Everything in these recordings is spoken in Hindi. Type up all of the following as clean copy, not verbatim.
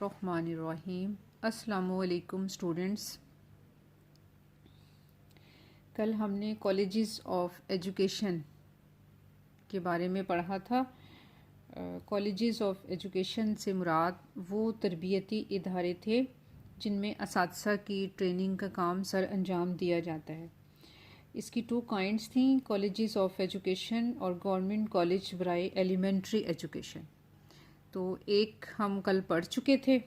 रहमानिर्रहीम। अस्सलामुअलैकुम स्टूडेंट्स। कल हमने कॉलेजेस ऑफ एजुकेशन के बारे में पढ़ा था। कॉलेजेस ऑफ एजुकेशन से मुराद वो तरबियती इदारे थे जिनमें असातिज़ा की ट्रेनिंग का काम सर अंजाम दिया जाता है। इसकी 2 काइंड्स थी, कॉलेजेस ऑफ एजुकेशन और गवर्नमेंट कॉलेज बराए एलिमेंट्री एजुकेशन। तो एक हम कल पढ़ चुके थे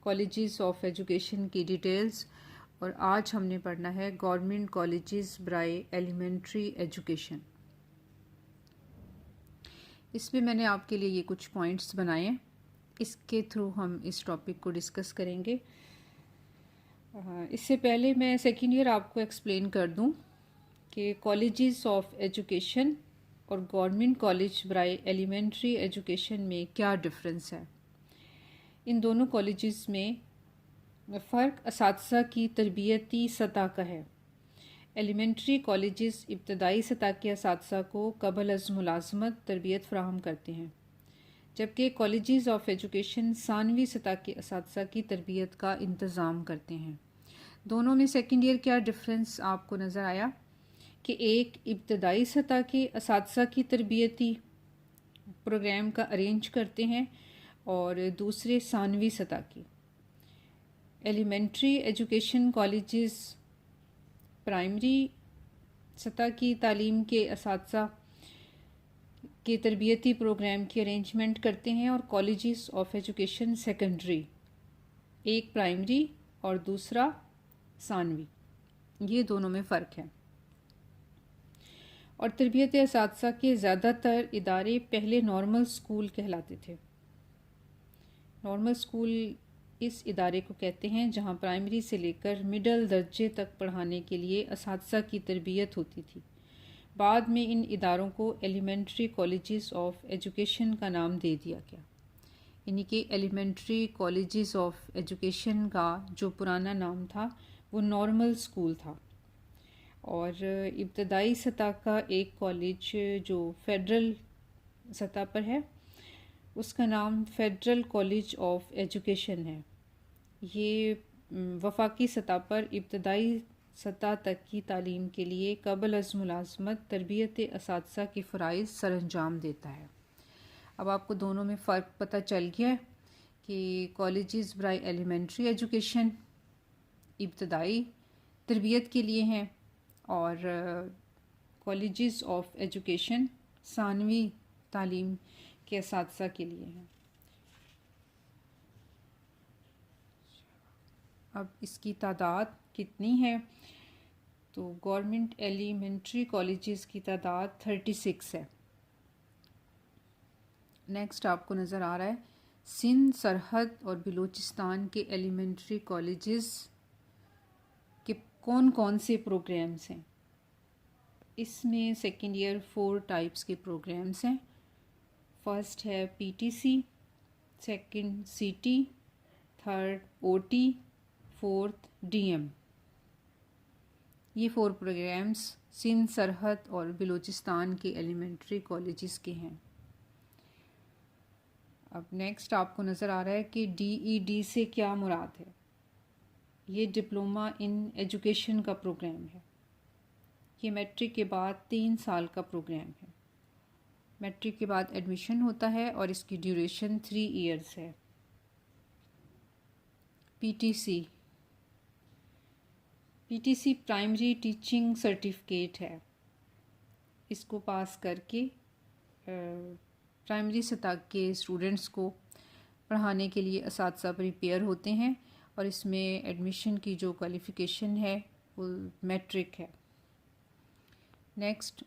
कॉलेजेस ऑफ एजुकेशन की डिटेल्स, और आज हमने पढ़ना है गवर्नमेंट कॉलेजेस बराए एलिमेंट्री एजुकेशन। इसमें मैंने आपके लिए ये कुछ पॉइंट्स बनाए हैं, इसके थ्रू हम इस टॉपिक को डिस्कस करेंगे। इससे पहले मैं सेकेंड ईयर आपको एक्सप्लेन कर दूं कि कॉलेजेस ऑफ एजुकेशन और गवर्नमेंट कॉलेज बराए एलिमेंट्री एजुकेशन में क्या डिफरेंस है। इन दोनों कॉलेजेस में फ़र्क असातिज़ा की तरबियती सतह का है। एलिमेंट्री कॉलेजेस इब्तदाई सतह के असातिज़ा को क़बल अज़ मुलाज़मत तरबियत फ़राहम करते हैं, जबकि कॉलेजेस ऑफ एजुकेशन सानवी सतह के असातिज़ा की तरबियत का इंतज़ाम करते हैं। दोनों में सेकेंड ईयर क्या डिफरेंस आपको नज़र आया कि एक इब्तदाई सतह के असातिज़ा की तरबियती प्रोग्राम का अरेंज करते हैं और दूसरे सानवी सतह की। एलिमेंट्री एजुकेशन कॉलेजेस प्राइमरी सतह की तालीम के असातिज़ा के तरबियती प्रोग्राम की अरेंजमेंट करते हैं, और कॉलेजेस ऑफ एजुकेशन सेकेंडरी, एक प्राइमरी और दूसरा सानवी। ये दोनों में फ़र्क है। और तरबियत असातिज़ा के ज़्यादातर इदारे पहले नॉर्मल स्कूल कहलाते थे। नॉर्मल स्कूल इस इदारे को कहते हैं जहां प्राइमरी से लेकर मिडल दर्जे तक पढ़ाने के लिए असातिज़ा की तरबियत होती थी। बाद में इन इदारों को एलिमेंट्री कॉलेजेस ऑफ एजुकेशन का नाम दे दिया गया। यानी कि एलिमेंट्री कॉलेजेस ऑफ एजुकेशन का जो पुराना नाम था वो नॉर्मल स्कूल था, और इब्तदाई सतह का एक कॉलेज जो फेडरल सतह पर है उसका नाम फेडरल कॉलेज ऑफ एजुकेशन है। ये वफाकी सतह पर इब्तदाई सतह तक की तालीम के लिए क़बल अज़ मुलाज़मत तरबियत असातिज़ा के फ़राइज़ सर अंजाम देता है। अब आपको दोनों में फ़र्क पता चल गया है कि कॉलेजेस बराए एलिमेंट्री एजुकेशन इब्तदाई तरबियत के लिए हैं और कॉलेजेस ऑफ एजुकेशन सानवी तालीम के असातिज़ा के लिए हैं। अब इसकी तादाद कितनी है, तो गवर्नमेंट एलिमेंट्री कॉलेजेस की तादाद 36 है। नेक्स्ट आपको नज़र आ रहा है सिंध, सरहद और बलूचिस्तान के एलिमेंट्री कॉलेजेस के कौन कौन से प्रोग्राम्स हैं। इसमें सेकेंड ईयर 4 टाइप्स के प्रोग्राम्स हैं। फर्स्ट है पीटीसी, सेकंड सीटी, थर्ड ओटी, फोर्थ डीएम। ये 4 प्रोग्राम्स सिंध, सरहद और बलूचिस्तान के एलिमेंट्री कॉलेजेस के हैं। अब नेक्स्ट आपको नज़र आ रहा है कि डीईडी से क्या मुराद है। ये डिप्लोमा इन एजुकेशन का प्रोग्राम है। ये मैट्रिक के बाद 3 साल का प्रोग्राम है। मैट्रिक के बाद एडमिशन होता है और इसकी ड्यूरेशन 3 इयर्स है। पीटीसी प्राइमरी टीचिंग सर्टिफिकेट है। इसको पास करके प्राइमरी सतह के स्टूडेंट्स को पढ़ाने के लिए असातिज़ा प्रिपेयर होते हैं, और इसमें एडमिशन की जो क्वालिफ़िकेशन है वो मैट्रिक है। नेक्स्ट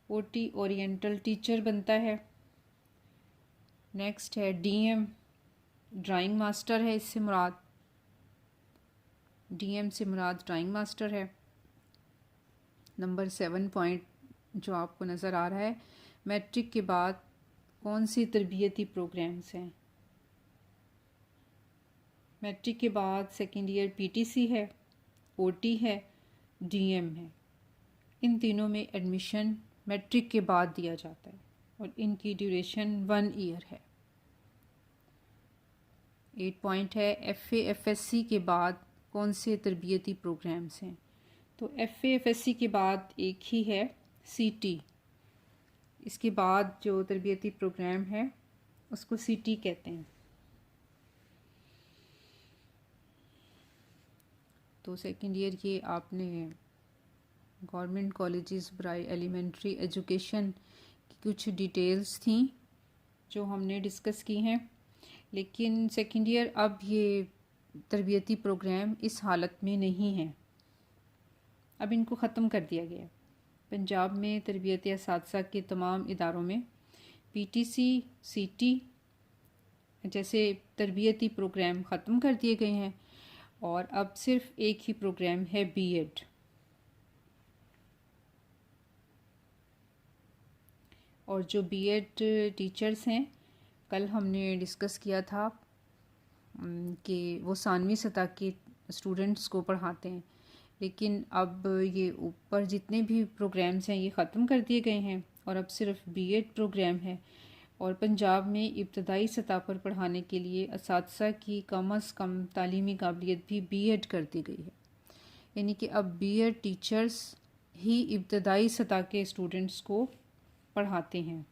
ओटी ओरिएंटल टीचर बनता है। नेक्स्ट है डीएम, ड्राइंग मास्टर है। इससे मुराद डीएम से मुराद ड्राइंग मास्टर है। नंबर 7 पॉइंट जो आपको नज़र आ रहा है, मैट्रिक के बाद कौन सी तरबियती प्रोग्राम्स हैं। मैट्रिक के बाद सेकेंड ईयर पीटीसी है, ओटी है, डीएम है। इन तीनों में एडमिशन मैट्रिक के बाद दिया जाता है और इनकी ड्यूरेशन 1 ईयर है। 8 पॉइंट है FA-FSC के बाद कौन से तरबियती प्रोग्राम्स हैं। तो FA-FSC के बाद एक ही है CT। इसके बाद जो तरबियती प्रोग्राम है उसको CT कहते हैं। तो सेकेंड ईयर ये आपने गवर्नमेंट कॉलेजेस बराए एलिमेंट्री एजुकेशन की कुछ डिटेल्स थी जो हमने डिस्कस की हैं, लेकिन सेकेंड ईयर अब ये तरबियती प्रोग्राम इस हालत में नहीं है, अब इनको ख़त्म कर दिया गया। पंजाब में तरबियत असातिज़ा के तमाम इदारों में PTC CT जैसे तरबियती प्रोग्राम ख़त्म कर दिए गए हैं और अब सिर्फ एक ही प्रोग्राम है B.Ed। और जो B.Ed टीचर्स हैं, कल हमने डिस्कस किया था कि वो 9वीं सतह के स्टूडेंट्स को पढ़ाते हैं, लेकिन अब ये ऊपर जितने भी प्रोग्राम्स हैं ये ख़त्म कर दिए गए हैं और अब सिर्फ B.Ed प्रोग्राम है। और पंजाब में इब्तदाई सतह पर पढ़ाने के लिए असातिज़ा की कम अज़ कम तालीमी काबिलियत भी B.Ed कर दी गई है, यानी कि अब B.Ed टीचर्स ही इब्तदाई सतह के स्टूडेंट्स को पढ़ाते हैं।